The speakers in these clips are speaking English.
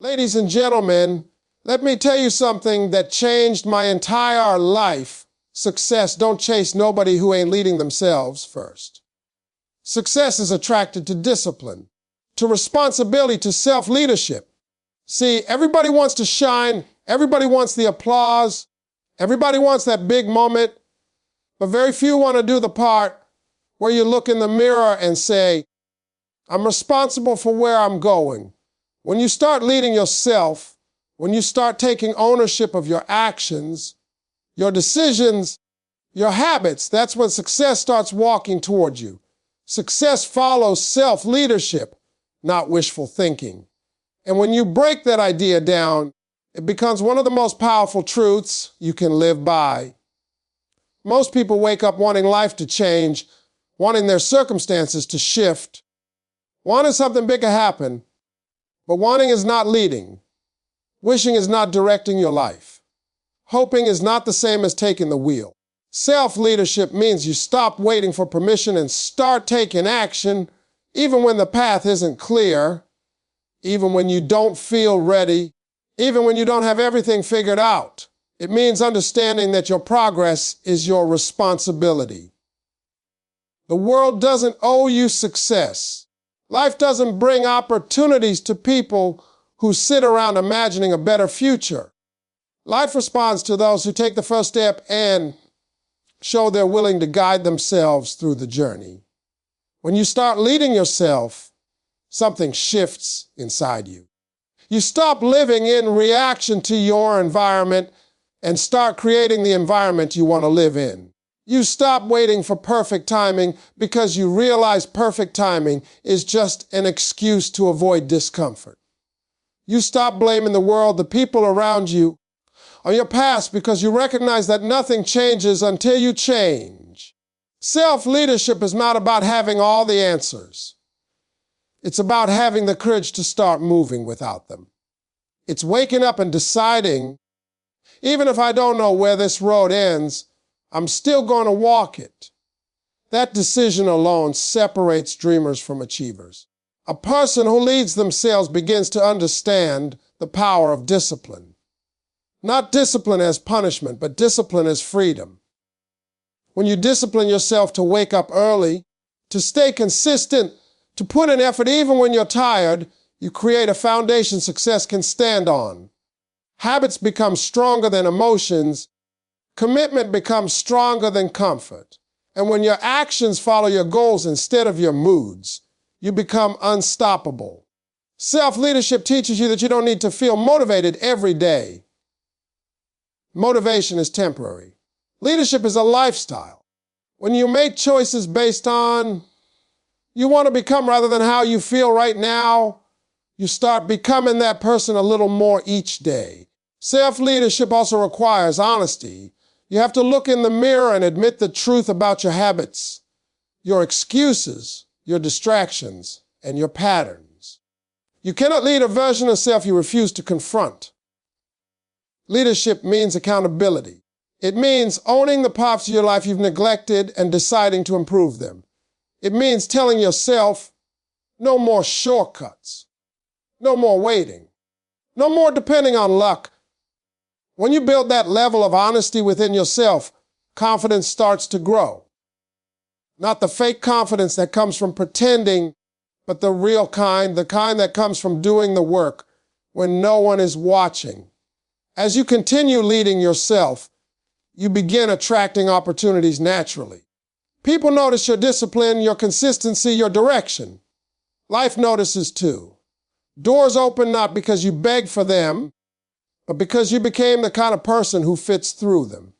Ladies and gentlemen, let me tell you something that changed my entire life. Success don't chase nobody who ain't leading themselves first. Success is attracted to discipline, to responsibility, to self-leadership. See, everybody wants to shine, everybody wants the applause, everybody wants that big moment, but very few want to do the part where you look in the mirror and say, I'm responsible for where I'm going. When you start leading yourself, when you start taking ownership of your actions, your decisions, your habits, that's when success starts walking toward you. Success follows self-leadership, not wishful thinking. And when you break that idea down, it becomes one of the most powerful truths you can live by. Most people wake up wanting life to change, wanting their circumstances to shift, wanting something big to happen, but wanting is not leading. Wishing is not directing your life. Hoping is not the same as taking the wheel. Self-leadership means you stop waiting for permission and start taking action, even when the path isn't clear, even when you don't feel ready, even when you don't have everything figured out. It means understanding that your progress is your responsibility. The world doesn't owe you success. Life doesn't bring opportunities to people who sit around imagining a better future. Life responds to those who take the first step and show they're willing to guide themselves through the journey. When you start leading yourself, something shifts inside you. You stop living in reaction to your environment and start creating the environment you want to live in. You stop waiting for perfect timing because you realize perfect timing is just an excuse to avoid discomfort. You stop blaming the world, the people around you, or your past because you recognize that nothing changes until you change. Self-leadership is not about having all the answers. It's about having the courage to start moving without them. It's waking up and deciding, even if I don't know where this road ends, I'm still going to walk it. That decision alone separates dreamers from achievers. A person who leads themselves begins to understand the power of discipline. Not discipline as punishment, but discipline as freedom. When you discipline yourself to wake up early, to stay consistent, to put in effort even when you're tired, you create a foundation success can stand on. Habits become stronger than emotions. Commitment becomes stronger than comfort. And when your actions follow your goals instead of your moods, you become unstoppable. Self-leadership teaches you that you don't need to feel motivated every day. Motivation is temporary. Leadership is a lifestyle. When you make choices based on you want to become rather than how you feel right now, you start becoming that person a little more each day. Self-leadership also requires honesty. You have to look in the mirror and admit the truth about your habits, your excuses, your distractions, and your patterns. You cannot lead a version of self you refuse to confront. Leadership means accountability. It means owning the parts of your life you've neglected and deciding to improve them. It means telling yourself, no more shortcuts, no more waiting, no more depending on luck. When you build that level of honesty within yourself, confidence starts to grow. Not the fake confidence that comes from pretending, but the real kind, the kind that comes from doing the work when no one is watching. As you continue leading yourself, you begin attracting opportunities naturally. People notice your discipline, your consistency, your direction. Life notices too. Doors open not because you begged for them, but because you became the kind of person who fits through them.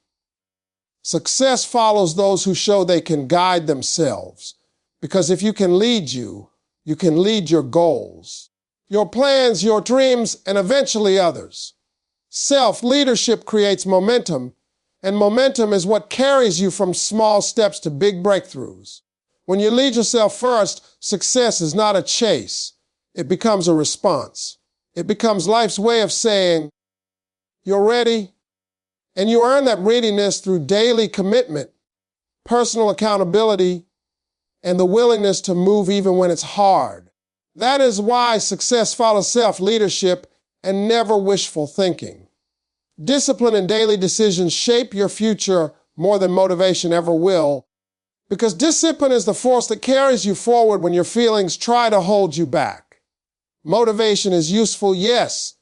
Success follows those who show they can guide themselves, because if you can lead you can lead your goals, your plans, your dreams, and eventually others. Self-leadership creates momentum, and momentum is what carries you from small steps to big breakthroughs. When you lead yourself first, success is not a chase. It becomes a response. It becomes life's way of saying, you're ready, and you earn that readiness through daily commitment, personal accountability, and the willingness to move even when it's hard. That is why success follows self-leadership and never wishful thinking. Discipline and daily decisions shape your future more than motivation ever will, because discipline is the force that carries you forward when your feelings try to hold you back. Motivation is useful, yes.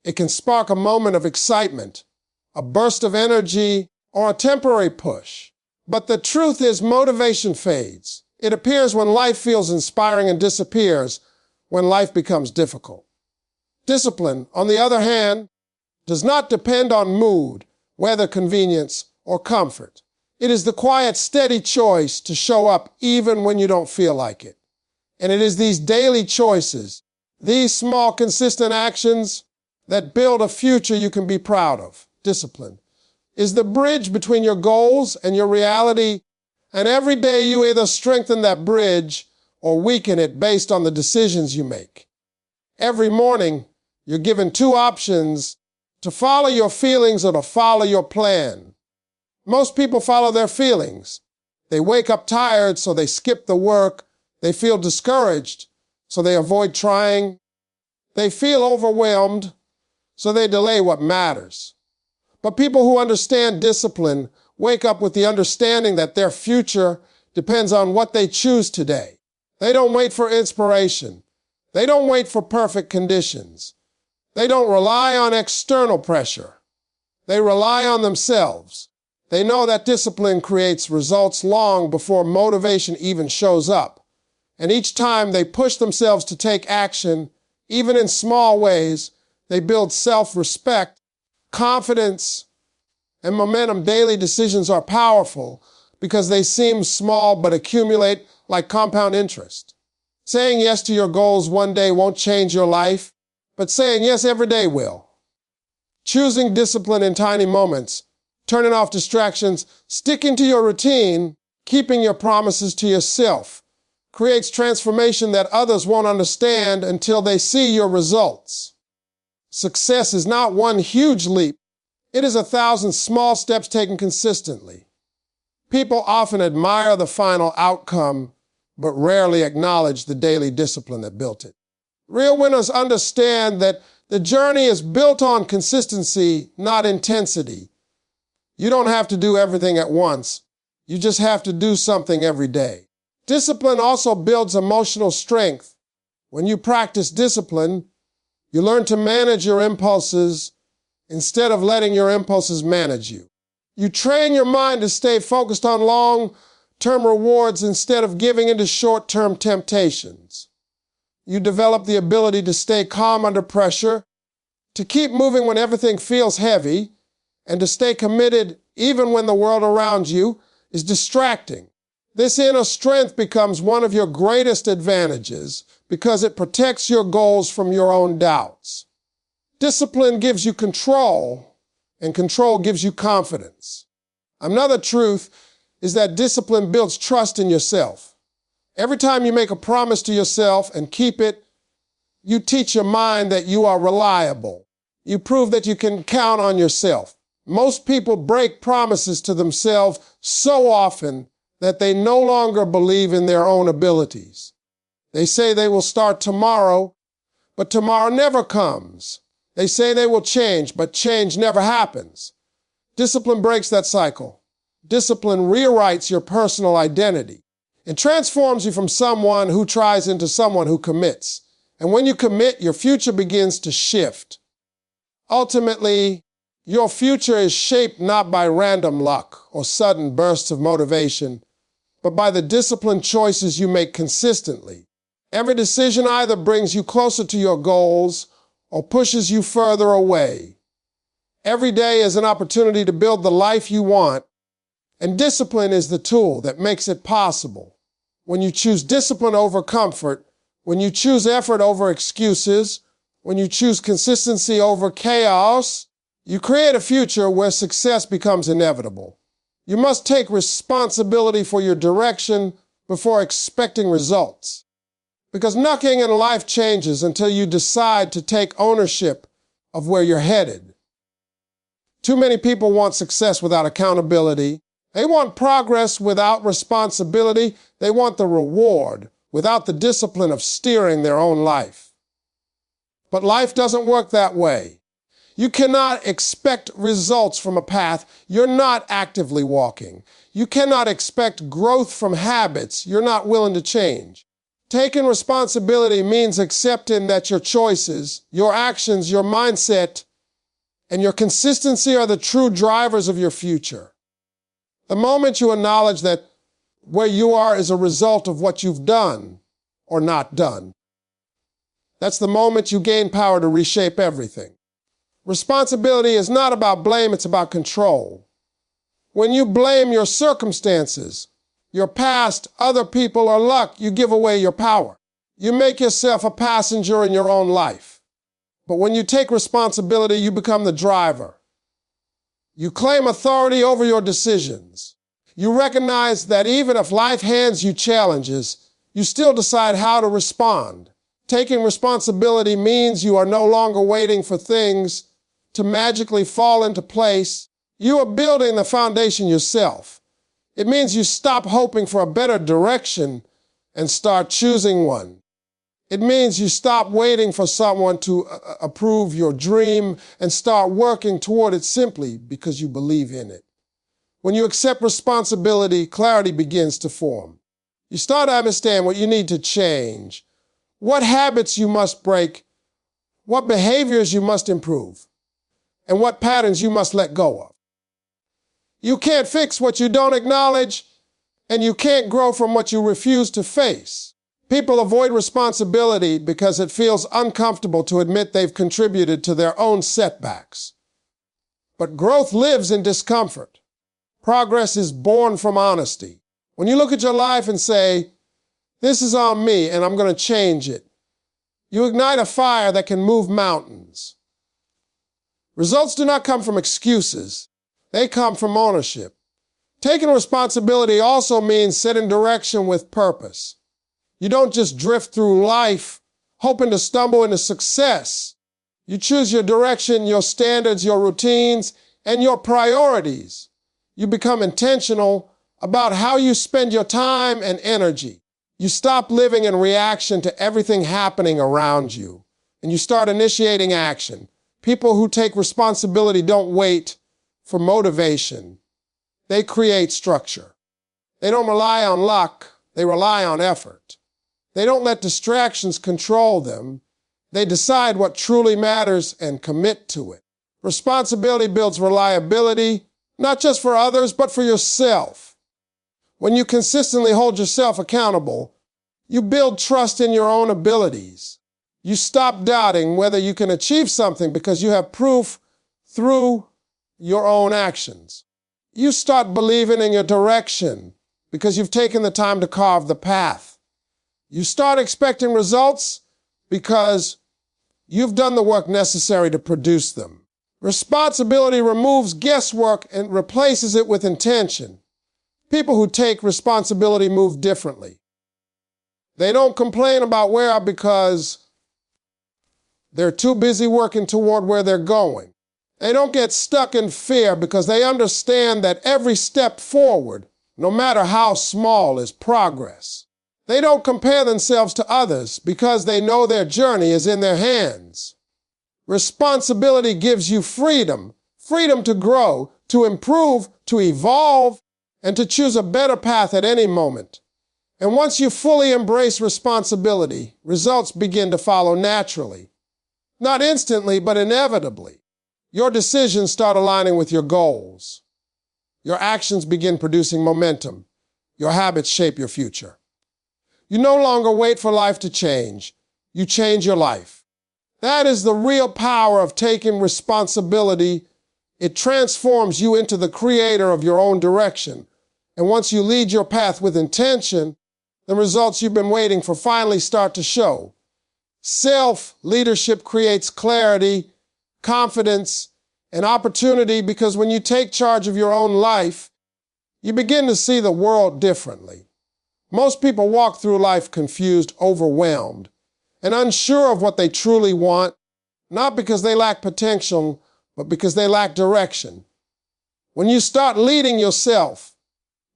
It can spark a moment of excitement, a burst of energy, or a temporary push. But the truth is, motivation fades. It appears when life feels inspiring and disappears when life becomes difficult. Discipline, on the other hand, does not depend on mood, weather, convenience, or comfort. It is the quiet, steady choice to show up even when you don't feel like it. And it is these daily choices, these small, consistent actions that build a future you can be proud of. Discipline is the bridge between your goals and your reality, and every day you either strengthen that bridge or weaken it based on the decisions you make. Every morning, you're given two options: to follow your feelings or to follow your plan. Most people follow their feelings. They wake up tired, so they skip the work. They feel discouraged, so they avoid trying. They feel overwhelmed, so they delay what matters. But people who understand discipline wake up with the understanding that their future depends on what they choose today. They don't wait for inspiration. They don't wait for perfect conditions. They don't rely on external pressure. They rely on themselves. They know that discipline creates results long before motivation even shows up. And each time they push themselves to take action, even in small ways, they build self-respect, confidence, and momentum. Daily decisions are powerful because they seem small but accumulate like compound interest. Saying yes to your goals one day won't change your life, but saying yes every day will. Choosing discipline in tiny moments, turning off distractions, sticking to your routine, keeping your promises to yourself, creates transformation that others won't understand until they see your results. Success is not one huge leap. It is 1,000 small steps taken consistently. People often admire the final outcome, but rarely acknowledge the daily discipline that built it. Real winners understand that the journey is built on consistency, not intensity. You don't have to do everything at once. You just have to do something every day. Discipline also builds emotional strength. When you practice discipline, you learn to manage your impulses instead of letting your impulses manage you. You train your mind to stay focused on long-term rewards instead of giving into short-term temptations. You develop the ability to stay calm under pressure, to keep moving when everything feels heavy, and to stay committed even when the world around you is distracting. This inner strength becomes one of your greatest advantages because it protects your goals from your own doubts. Discipline gives you control, and control gives you confidence. Another truth is that discipline builds trust in yourself. Every time you make a promise to yourself and keep it, you teach your mind that you are reliable. You prove that you can count on yourself. Most people break promises to themselves so often that they no longer believe in their own abilities. They say they will start tomorrow, but tomorrow never comes. They say they will change, but change never happens. Discipline breaks that cycle. Discipline rewrites your personal identity. It transforms you from someone who tries into someone who commits. And when you commit, your future begins to shift. Ultimately, your future is shaped not by random luck or sudden bursts of motivation, but by the disciplined choices you make consistently. Every decision either brings you closer to your goals or pushes you further away. Every day is an opportunity to build the life you want, and discipline is the tool that makes it possible. When you choose discipline over comfort, when you choose effort over excuses, when you choose consistency over chaos, you create a future where success becomes inevitable. You must take responsibility for your direction before expecting results. Because nothing in life changes until you decide to take ownership of where you're headed. Too many people want success without accountability. They want progress without responsibility. They want the reward without the discipline of steering their own life. But life doesn't work that way. You cannot expect results from a path you're not actively walking. You cannot expect growth from habits you're not willing to change. Taking responsibility means accepting that your choices, your actions, your mindset, and your consistency are the true drivers of your future. The moment you acknowledge that where you are is a result of what you've done or not done, that's the moment you gain power to reshape everything. Responsibility is not about blame, it's about control. When you blame your circumstances, your past, other people, or luck, you give away your power. You make yourself a passenger in your own life. But when you take responsibility, you become the driver. You claim authority over your decisions. You recognize that even if life hands you challenges, you still decide how to respond. Taking responsibility means you are no longer waiting for things to magically fall into place. You are building the foundation yourself. It means you stop hoping for a better direction and start choosing one. It means you stop waiting for someone to approve your dream and start working toward it simply because you believe in it. When you accept responsibility, clarity begins to form. You start to understand what you need to change, what habits you must break, what behaviors you must improve, and what patterns you must let go of. You can't fix what you don't acknowledge, and you can't grow from what you refuse to face. People avoid responsibility because it feels uncomfortable to admit they've contributed to their own setbacks. But growth lives in discomfort. Progress is born from honesty. When you look at your life and say, "This is on me and I'm going to change it," you ignite a fire that can move mountains. Results do not come from excuses. They come from ownership. Taking responsibility also means setting direction with purpose. You don't just drift through life hoping to stumble into success. You choose your direction, your standards, your routines, and your priorities. You become intentional about how you spend your time and energy. You stop living in reaction to everything happening around you, and you start initiating action. People who take responsibility don't wait for motivation. They create structure. They don't rely on luck, they rely on effort. They don't let distractions control them. They decide what truly matters and commit to it. Responsibility builds reliability, not just for others, but for yourself. When you consistently hold yourself accountable, you build trust in your own abilities. You stop doubting whether you can achieve something because you have proof through your own actions. You start believing in your direction because you've taken the time to carve the path. You start expecting results because you've done the work necessary to produce them. Responsibility removes guesswork and replaces it with intention. People who take responsibility move differently. They don't complain about where because they're too busy working toward where they're going. They don't get stuck in fear because they understand that every step forward, no matter how small, is progress. They don't compare themselves to others because they know their journey is in their hands. Responsibility gives you freedom, freedom to grow, to improve, to evolve, and to choose a better path at any moment. And once you fully embrace responsibility, results begin to follow naturally. Not instantly, but inevitably. Your decisions start aligning with your goals. Your actions begin producing momentum. Your habits shape your future. You no longer wait for life to change. You change your life. That is the real power of taking responsibility. It transforms you into the creator of your own direction. And once you lead your path with intention, the results you've been waiting for finally start to show. Self-leadership creates clarity, confidence, and opportunity because when you take charge of your own life, you begin to see the world differently. Most people walk through life confused, overwhelmed, and unsure of what they truly want, not because they lack potential, but because they lack direction. When you start leading yourself,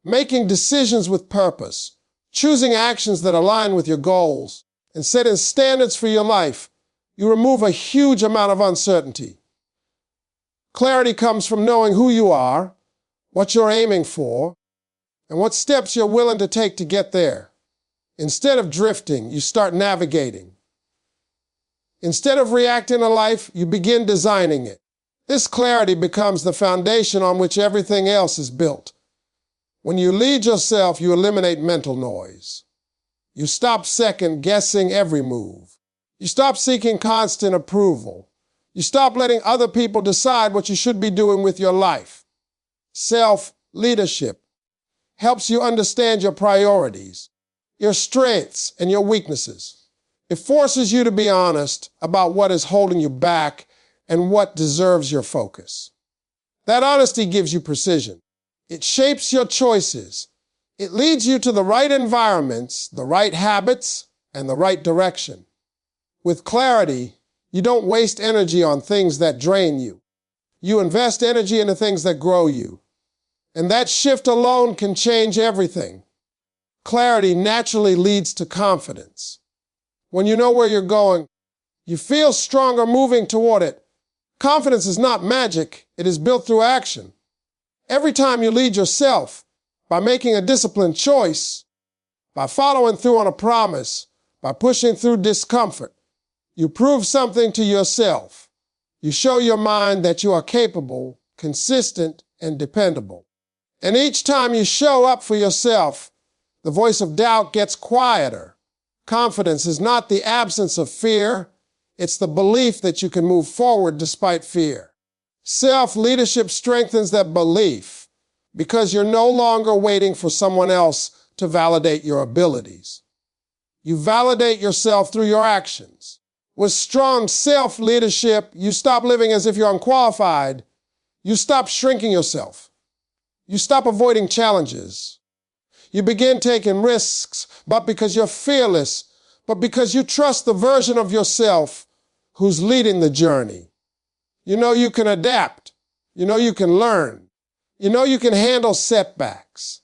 making decisions with purpose, choosing actions that align with your goals, and setting standards for your life, You remove a huge amount of uncertainty. Clarity comes from knowing who you are, what you're aiming for, and what steps you're willing to take to get there. Instead of drifting, you start navigating. Instead of reacting to life, you begin designing it. This clarity becomes the foundation on which everything else is built. When you lead yourself, you eliminate mental noise. You stop second-guessing every move. You stop seeking constant approval. You stop letting other people decide what you should be doing with your life. Self-leadership helps you understand your priorities, your strengths, and your weaknesses. It forces you to be honest about what is holding you back and what deserves your focus. That honesty gives you precision. It shapes your choices. It leads you to the right environments, the right habits, and the right direction. With clarity, you don't waste energy on things that drain you. You invest energy into things that grow you. And that shift alone can change everything. Clarity naturally leads to confidence. When you know where you're going, you feel stronger moving toward it. Confidence is not magic. It is built through action. Every time you lead yourself, by making a disciplined choice, by following through on a promise, by pushing through discomfort, you prove something to yourself. You show your mind that you are capable, consistent, and dependable. And each time you show up for yourself, the voice of doubt gets quieter. Confidence is not the absence of fear. It's the belief that you can move forward despite fear. Self-leadership strengthens that belief because you're no longer waiting for someone else to validate your abilities. You validate yourself through your actions. With strong self-leadership, you stop living as if you're unqualified. You stop shrinking yourself. You stop avoiding challenges. You begin taking risks, but because you're fearless, but because you trust the version of yourself who's leading the journey. You know you can adapt. You know you can learn. You know you can handle setbacks.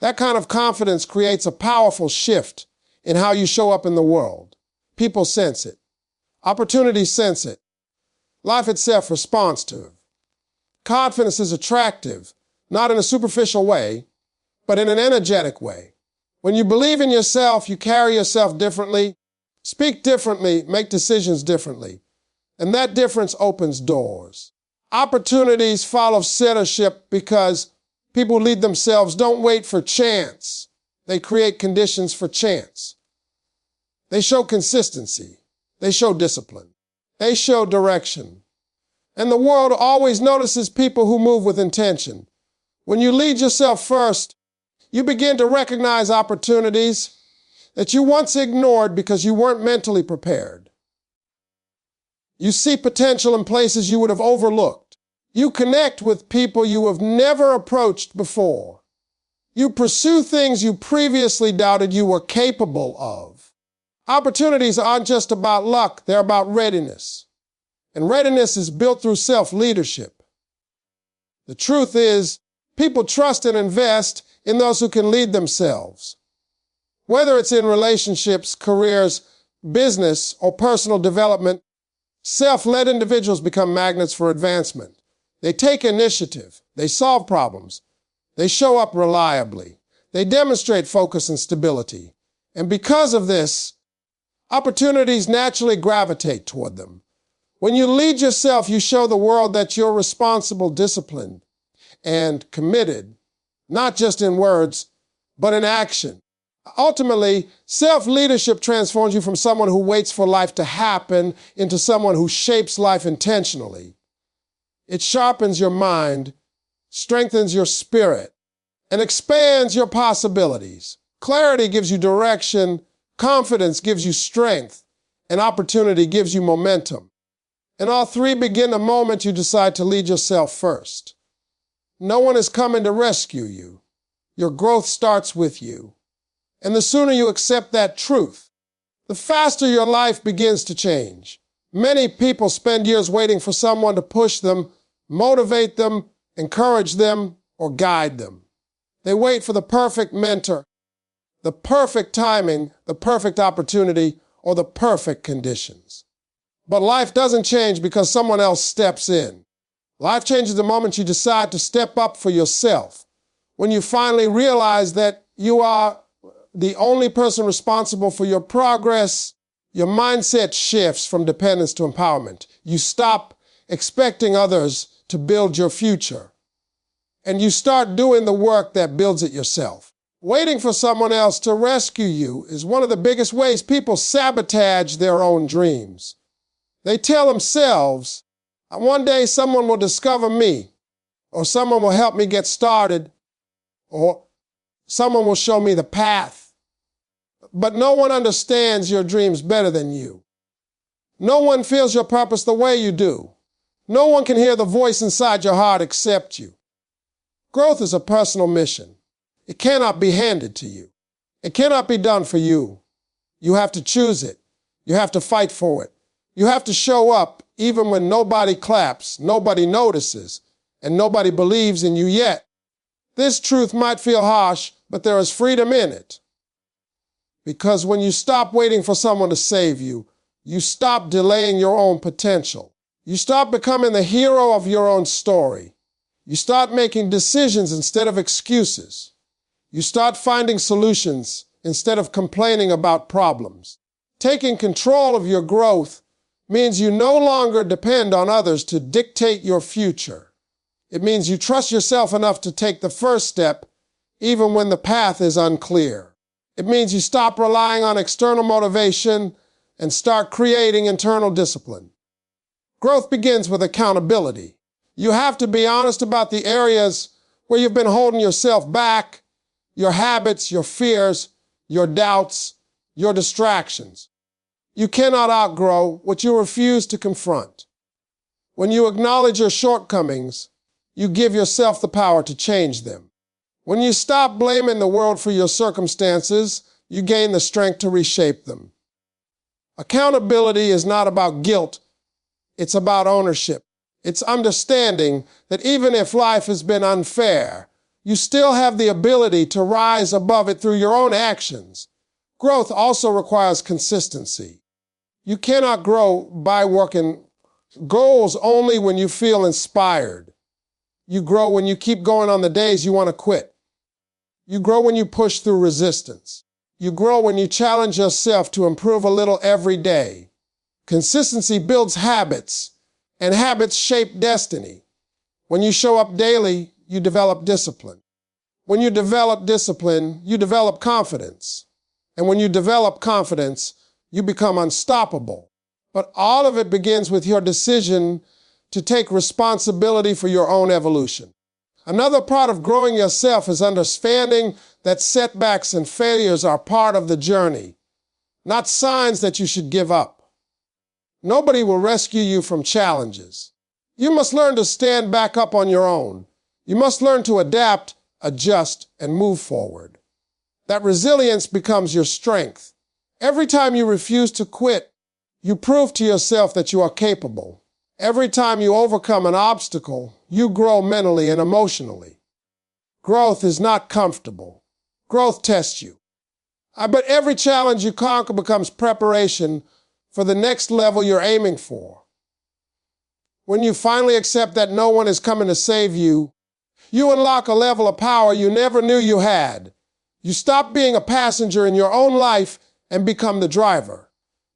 That kind of confidence creates a powerful shift in how you show up in the world. People sense it. Opportunities sense it. Life itself responds to it. Confidence is attractive, not in a superficial way, but in an energetic way. When you believe in yourself, you carry yourself differently, speak differently, make decisions differently. And that difference opens doors. Opportunities follow centership because people who lead themselves don't wait for chance. They create conditions for chance. They show consistency. They show discipline. They show direction. And the world always notices people who move with intention. When you lead yourself first, you begin to recognize opportunities that you once ignored because you weren't mentally prepared. You see potential in places you would have overlooked. You connect with people you have never approached before. You pursue things you previously doubted you were capable of. Opportunities aren't just about luck, they're about readiness. And readiness is built through self-leadership. The truth is, people trust and invest in those who can lead themselves. Whether it's in relationships, careers, business, or personal development, self-led individuals become magnets for advancement. They take initiative. They solve problems. They show up reliably. They demonstrate focus and stability. And because of this, opportunities naturally gravitate toward them. When you lead yourself, you show the world that you're responsible, disciplined, and committed, not just in words, but in action. Ultimately, self-leadership transforms you from someone who waits for life to happen into someone who shapes life intentionally. It sharpens your mind, strengthens your spirit, and expands your possibilities. Clarity gives you direction, confidence gives you strength, and opportunity gives you momentum. And all three begin the moment you decide to lead yourself first. No one is coming to rescue you. Your growth starts with you. And the sooner you accept that truth, the faster your life begins to change. Many people spend years waiting for someone to push them, motivate them, encourage them, or guide them. They wait for the perfect mentor, the perfect timing, the perfect opportunity, or the perfect conditions. But life doesn't change because someone else steps in. Life changes the moment you decide to step up for yourself. When you finally realize that you are the only person responsible for your progress, your mindset shifts from dependence to empowerment. You stop expecting others to build your future, and you start doing the work that builds it yourself. Waiting for someone else to rescue you is one of the biggest ways people sabotage their own dreams. They tell themselves, one day someone will discover me, or someone will help me get started, or someone will show me the path. But no one understands your dreams better than you. No one feels your purpose the way you do. No one can hear the voice inside your heart except you. Growth is a personal mission. It cannot be handed to you. It cannot be done for you. You have to choose it. You have to fight for it. You have to show up even when nobody claps, nobody notices, and nobody believes in you yet. This truth might feel harsh, but there is freedom in it. Because when you stop waiting for someone to save you, you stop delaying your own potential. You stop becoming the hero of your own story. You start making decisions instead of excuses. You start finding solutions instead of complaining about problems. Taking control of your growth means you no longer depend on others to dictate your future. It means you trust yourself enough to take the first step even when the path is unclear. It means you stop relying on external motivation and start creating internal discipline. Growth begins with accountability. You have to be honest about the areas where you've been holding yourself back, your habits, your fears, your doubts, your distractions. You cannot outgrow what you refuse to confront. When you acknowledge your shortcomings, you give yourself the power to change them. When you stop blaming the world for your circumstances, you gain the strength to reshape them. Accountability is not about guilt. It's about ownership. It's understanding that even if life has been unfair, you still have the ability to rise above it through your own actions. Growth also requires consistency. You cannot grow by working goals only when you feel inspired. You grow when you keep going on the days you want to quit. You grow when you push through resistance. You grow when you challenge yourself to improve a little every day. Consistency builds habits, and habits shape destiny. When you show up daily, you develop discipline. When you develop discipline, you develop confidence. And when you develop confidence, you become unstoppable. But all of it begins with your decision to take responsibility for your own evolution. Another part of growing yourself is understanding that setbacks and failures are part of the journey, not signs that you should give up. Nobody will rescue you from challenges. You must learn to stand back up on your own. You must learn to adapt, adjust, and move forward. That resilience becomes your strength. Every time you refuse to quit, you prove to yourself that you are capable. Every time you overcome an obstacle, you grow mentally and emotionally. Growth is not comfortable. Growth tests you. But every challenge you conquer becomes preparation for the next level you're aiming for. When you finally accept that no one is coming to save you, you unlock a level of power you never knew you had. You stop being a passenger in your own life and become the driver.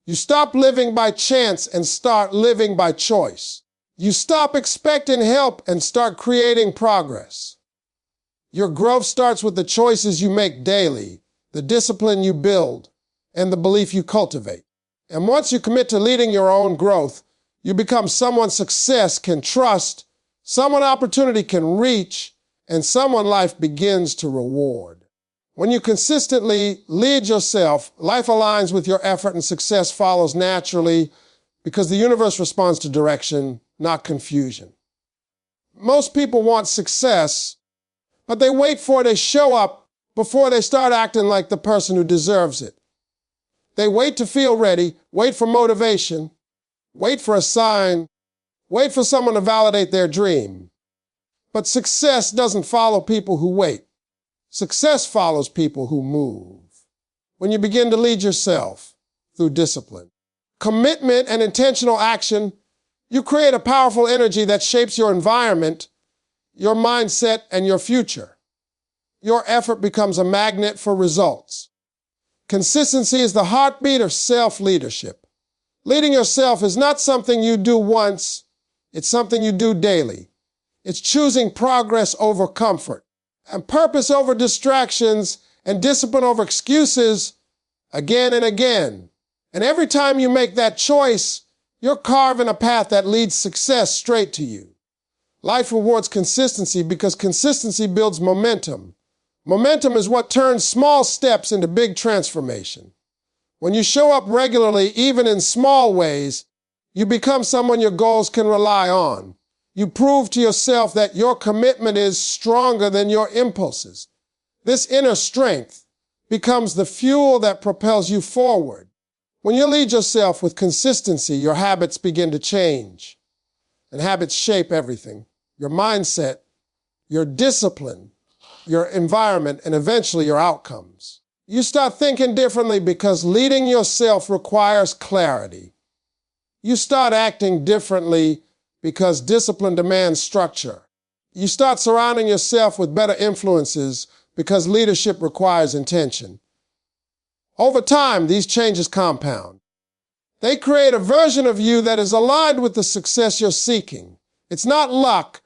You stop living by chance and start living by choice. You stop expecting help and start creating progress. Your growth starts with the choices you make daily, the discipline you build, and the belief you cultivate. And once you commit to leading your own growth, you become someone success can trust, someone opportunity can reach, and someone life begins to reward. When you consistently lead yourself, life aligns with your effort and success follows naturally because the universe responds to direction, not confusion. Most people want success, but they wait for it to show up before they start acting like the person who deserves it. They wait to feel ready, wait for motivation, wait for a sign, wait for someone to validate their dream. But success doesn't follow people who wait. Success follows people who move. When you begin to lead yourself through discipline, commitment, and intentional action, you create a powerful energy that shapes your environment, your mindset, and your future. Your effort becomes a magnet for results. Consistency is the heartbeat of self-leadership. Leading yourself is not something you do once, it's something you do daily. It's choosing progress over comfort, and purpose over distractions, and discipline over excuses again and again. And every time you make that choice, you're carving a path that leads success straight to you. Life rewards consistency because consistency builds momentum. Momentum is what turns small steps into big transformation. When you show up regularly, even in small ways, you become someone your goals can rely on. You prove to yourself that your commitment is stronger than your impulses. This inner strength becomes the fuel that propels you forward. When you lead yourself with consistency, your habits begin to change. And habits shape everything. Your mindset, your discipline, your environment, and eventually your outcomes. You start thinking differently because leading yourself requires clarity. You start acting differently because discipline demands structure. You start surrounding yourself with better influences because leadership requires intention. Over time, these changes compound. They create a version of you that is aligned with the success you're seeking. It's not luck,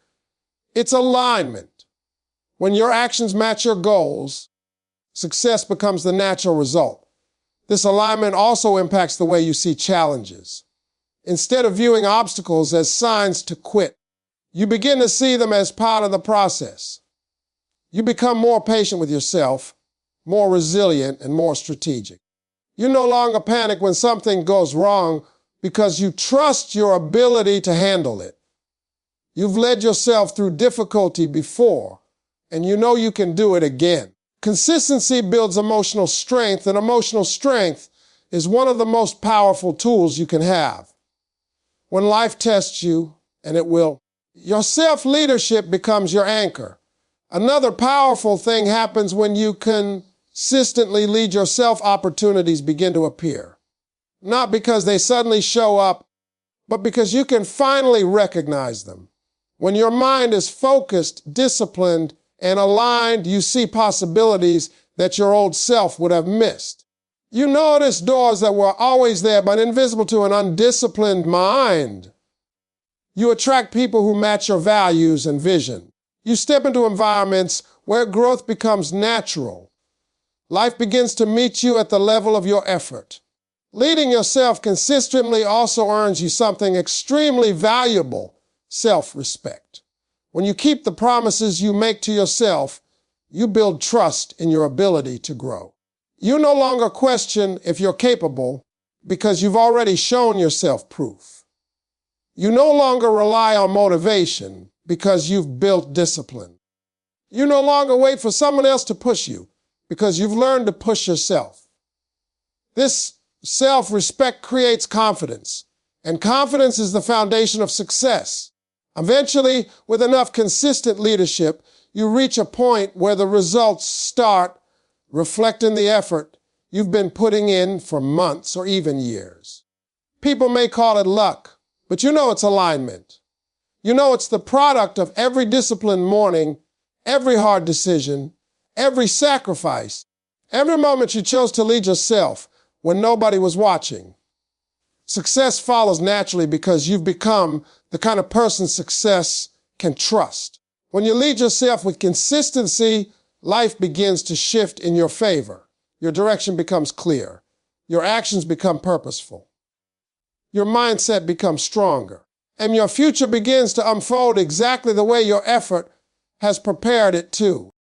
it's alignment. When your actions match your goals, success becomes the natural result. This alignment also impacts the way you see challenges. Instead of viewing obstacles as signs to quit, you begin to see them as part of the process. You become more patient with yourself, more resilient, and more strategic. You no longer panic when something goes wrong because you trust your ability to handle it. You've led yourself through difficulty before, and you know you can do it again. Consistency builds emotional strength, and emotional strength is one of the most powerful tools you can have. When life tests you, and it will, your self-leadership becomes your anchor. Another powerful thing happens when you consistently lead yourself. Opportunities begin to appear. Not because they suddenly show up, but because you can finally recognize them. When your mind is focused, disciplined, and aligned, you see possibilities that your old self would have missed. You notice doors that were always there but invisible to an undisciplined mind. You attract people who match your values and vision. You step into environments where growth becomes natural. Life begins to meet you at the level of your effort. Leading yourself consistently also earns you something extremely valuable: self-respect. When you keep the promises you make to yourself, you build trust in your ability to grow. You no longer question if you're capable because you've already shown yourself proof. You no longer rely on motivation because you've built discipline. You no longer wait for someone else to push you because you've learned to push yourself. This self-respect creates confidence, and confidence is the foundation of success. Eventually, with enough consistent leadership, you reach a point where the results start reflecting the effort you've been putting in for months or even years. People may call it luck, but you know it's alignment. You know it's the product of every disciplined morning, every hard decision, every sacrifice, every moment you chose to lead yourself when nobody was watching. Success follows naturally because you've become the kind of person success can trust. When you lead yourself with consistency, life begins to shift in your favor. Your direction becomes clear. Your actions become purposeful. Your mindset becomes stronger. And your future begins to unfold exactly the way your effort has prepared it to.